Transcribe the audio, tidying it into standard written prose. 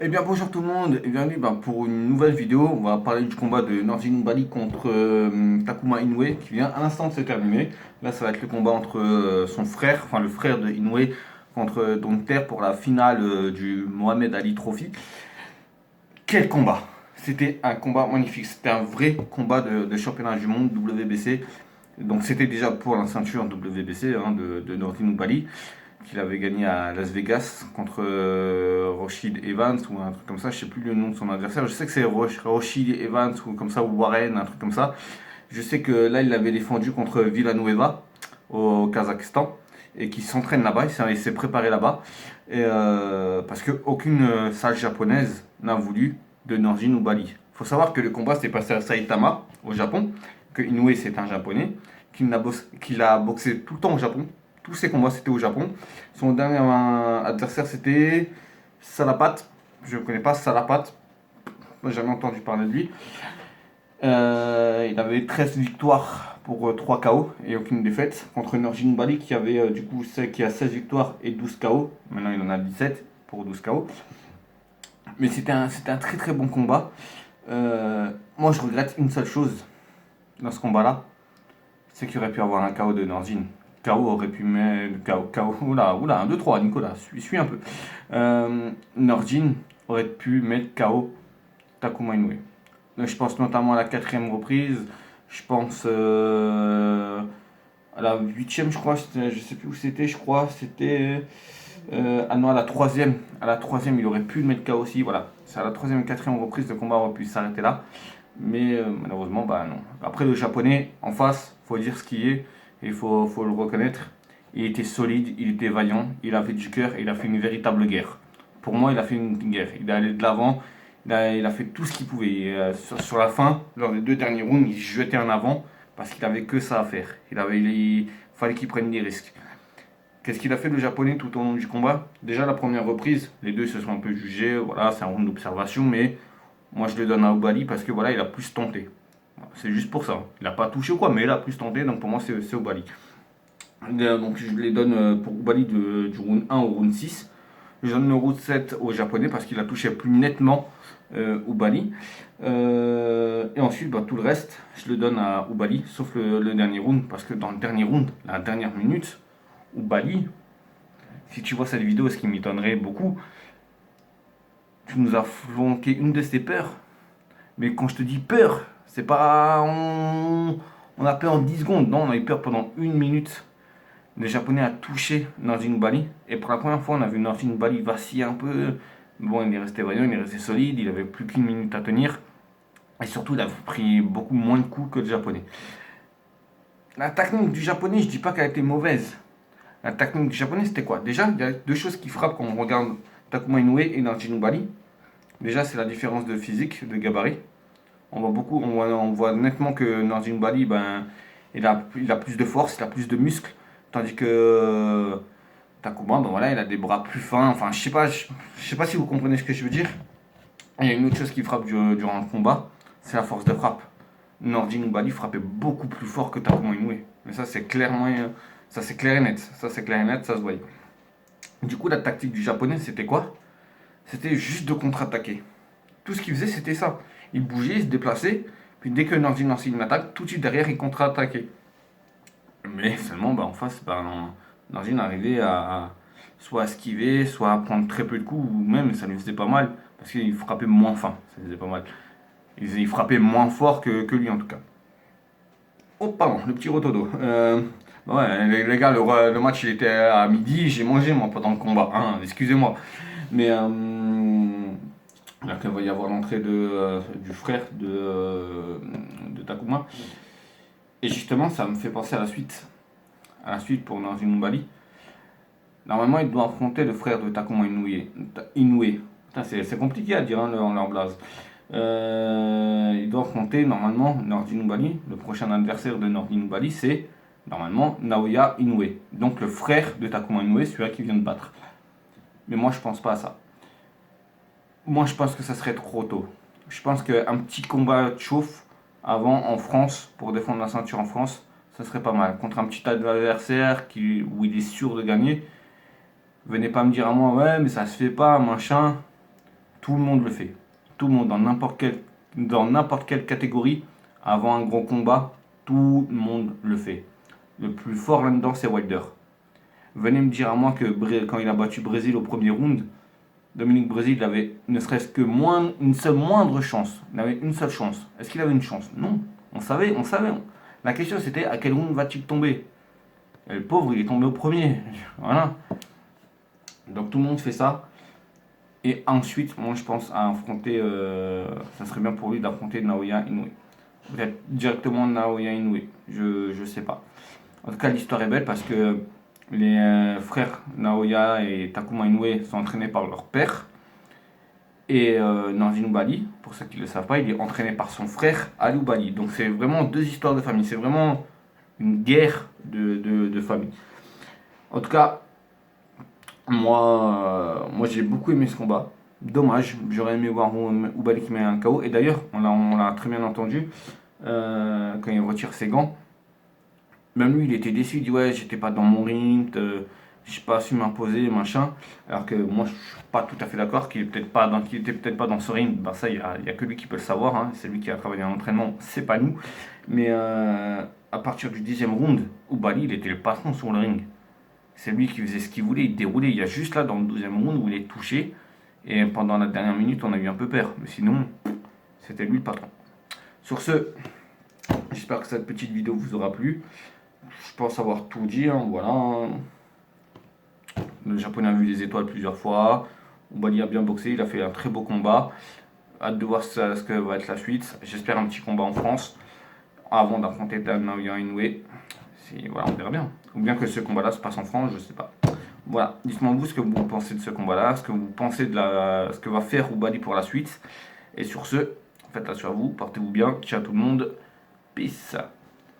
Eh bien bonjour tout le monde et bienvenue pour une nouvelle vidéo. On va parler du combat de Nordin Bali contre Takuma Inoue qui vient à l'instant de se terminer. Là ça va être le combat entre son frère, enfin le frère de Inoue contre Dompter pour la finale du Mohamed Ali Trophy. Quel combat! C'était un combat magnifique, c'était un vrai combat de championnat du monde WBC. Donc c'était déjà pour la ceinture WBC de Nordin Bali qu'il avait gagné à Las Vegas contre Rashid Evans ou un truc comme ça. Je sais plus le nom de son adversaire. Je sais que c'est Rashid Evans ou comme ça ou Warren, un truc comme ça. Je sais que là il l'avait défendu contre Villanueva au Kazakhstan et qui s'entraîne là-bas. Il s'est préparé là-bas parce que aucune salle japonaise n'a voulu de Norjin ou Bali. Il faut savoir que le combat s'est passé à Saitama au Japon, que Inoue c'est un japonais, qu'il a boxé tout le temps au Japon. Tous ses combats c'était au Japon. Son dernier adversaire c'était Salapat. Je ne connais pas Salapat. J'ai jamais entendu parler de lui. Il avait 13 victoires pour 3 KO et aucune défaite contre Nordin Bali qui avait qui a 16 victoires et 12 KO. Maintenant il en a 17 pour 12 KO. Mais c'était un très très bon combat. Moi je regrette une seule chose dans ce combat-là, c'est qu'il aurait pu avoir un KO de Nordin. KO aurait pu mettre. KO, oula, 1, 2, 3, Nicolas, suis un peu. Nordin aurait pu mettre KO Takuma Inoue. Je pense notamment à la quatrième reprise. Je pense à la huitième, je crois. Je sais plus où c'était, je crois. C'était. Ah non, à la troisième. À la troisième, il aurait pu le mettre KO aussi. Voilà. C'est à la troisième et quatrième reprise, le combat aurait pu s'arrêter là. Mais malheureusement, bah non. Après, le japonais, en face, faut dire ce qui est. Et faut le reconnaître. Il était solide, il était vaillant, il a fait du cœur, il a fait une véritable guerre. Pour moi, il a fait une guerre. Il est allé de l'avant, il a fait tout ce qu'il pouvait. Sur la fin, lors des 2 derniers rounds, il se jetait en avant parce qu'il avait que ça à faire. Il fallait qu'il prenne des risques. Qu'est-ce qu'il a fait le japonais tout au long du combat? Déjà la première reprise, les deux se sont un peu jugés, voilà, c'est un round d'observation, mais moi je le donne à Obali parce que voilà, il a plus tenté. C'est juste pour ça. Il n'a pas touché ou quoi, mais il a plus tenté, donc pour moi c'est Obali. Donc je les donne pour Obali du round 1 au round 6. Je donne le round 7 au japonais parce qu'il a touché plus nettement Obali. Et ensuite, tout le reste, je le donne à Obali, sauf le dernier round, parce que dans le dernier round, la dernière minute, Obali, si tu vois cette vidéo, ce qui m'étonnerait beaucoup, tu nous as flanqué une de ses peurs. Mais quand je te dis peur, c'est pas. On a peur en 10 secondes, non, on a eu peur pendant 1 minute. Le japonais a touché Nordin Bali. Et pour la première fois, on a vu Nordin Bali vaciller un peu. Bon, il est resté vaillant, il est resté solide, il avait plus qu'1 minute à tenir. Et surtout, il a pris beaucoup moins de coups que le japonais. La technique du japonais, je dis pas qu'elle était mauvaise. La technique du japonais, c'était quoi? Déjà, il y a deux choses qui frappent quand on regarde Takuma Inoue et Nordin Bali. Déjà, c'est la différence de physique, de gabarit. On voit nettement que Nordin Bali, il a plus de force, il a plus de muscles. Tandis que Takuma, voilà, il a des bras plus fins. Enfin, je sais pas si vous comprenez ce que je veux dire. Et il y a une autre chose qui frappe durant le combat, c'est la force de frappe. Nordin Bali frappait beaucoup plus fort que Takuma Inoue. Mais ça, c'est clairement, ça c'est clair et net. Ça c'est clair et net, ça se voit. Du coup, la tactique du japonais, c'était quoi? C'était juste de contre-attaquer. Tout ce qu'il faisait, c'était ça. Il bougeait, il se déplaçait, puis dès que Nordin lançait une attaque, tout de suite derrière, il contre-attaquait. Mais seulement, en face, Nordin arrivait à soit esquiver, soit à prendre très peu de coups, ou même ça lui faisait pas mal, parce qu'il frappait moins fin, ça lui faisait pas mal. Il frappait moins fort que lui en tout cas. Oh pardon, le petit rotodo. Ouais, les gars, le match il était à midi, j'ai mangé moi pendant le combat, hein, excusez-moi. Mais là, il va y avoir l'entrée du frère de Takuma. Et justement, ça me fait penser à la suite. À la suite pour Nordin Bali. Normalement, il doit affronter le frère de Takuma Inoue. C'est compliqué à dire leur blase. Il doit affronter normalement Nordin Bali. Le prochain adversaire de Nordin Bali, c'est normalement Naoya Inoue. Donc le frère de Takuma Inoue, celui-là qui vient de battre. Mais moi, je pense pas à ça. Moi, je pense que ça serait trop tôt. Je pense qu'un petit combat de chauffe avant en France, pour défendre la ceinture en France, ça serait pas mal. Contre un petit adversaire où il est sûr de gagner. Venez pas me dire à moi, ouais, mais ça se fait pas, machin. Tout le monde le fait. Tout le monde, dans n'importe quelle catégorie, avant un gros combat, tout le monde le fait. Le plus fort là-dedans, c'est Wilder. Venez me dire à moi que quand il a battu Brésil au premier round, Dominique Brésil avait ne serait-ce que une seule moindre chance. Il avait une seule chance. Est-ce qu'il avait une chance? Non. On savait. La question c'était à quel round va-t-il tomber? Et le pauvre, il est tombé au premier. Voilà. Donc tout le monde fait ça. Et ensuite, moi je pense à affronter, ça serait bien pour lui d'affronter Naoya Inoue. Peut-être directement Naoya Inoue, je sais pas. En tout cas, l'histoire est belle parce que les frères Naoya et Takuma Inoue sont entraînés par leur père. Et Nordine Bali, pour ceux qui ne le savent pas, il est entraîné par son frère Ali Bali. Donc c'est vraiment deux histoires de famille. C'est vraiment une guerre de famille. En tout cas, moi j'ai beaucoup aimé ce combat. Dommage, j'aurais aimé voir Oubali qui met un KO. Et d'ailleurs, on l'a très bien entendu quand il retire ses gants. Même lui, il était déçu. Il dit ouais, j'étais pas dans mon ring, j'ai pas su m'imposer, machin. Alors que moi, je suis pas tout à fait d'accord qu'il était peut-être pas dans ce ring. Ben ça, y a que lui qui peut le savoir. Hein. C'est lui qui a travaillé en entraînement, c'est pas nous. Mais à partir du 10e round, Oubali, il était le patron sur le ring. C'est lui qui faisait ce qu'il voulait, il déroulait. Il y a juste là dans le 12e round où il est touché. Et pendant la dernière minute, on a eu un peu peur. Mais sinon, c'était lui le patron. Sur ce, j'espère que cette petite vidéo vous aura plu. Je pense avoir tout dit. Hein, voilà. Le japonais a vu les étoiles plusieurs fois. Oubali a bien boxé. Il a fait un très beau combat. Hâte de voir ce que va être la suite. J'espère un petit combat en France avant d'affronter Naoya Inoue. Voilà, on verra bien. Ou bien que ce combat-là se passe en France, je sais pas. Voilà, dites-moi vous ce que vous pensez de ce combat-là, ce que vous pensez ce que va faire Oubali pour la suite. Et sur ce, faites attention à vous, portez-vous bien, ciao tout le monde, peace.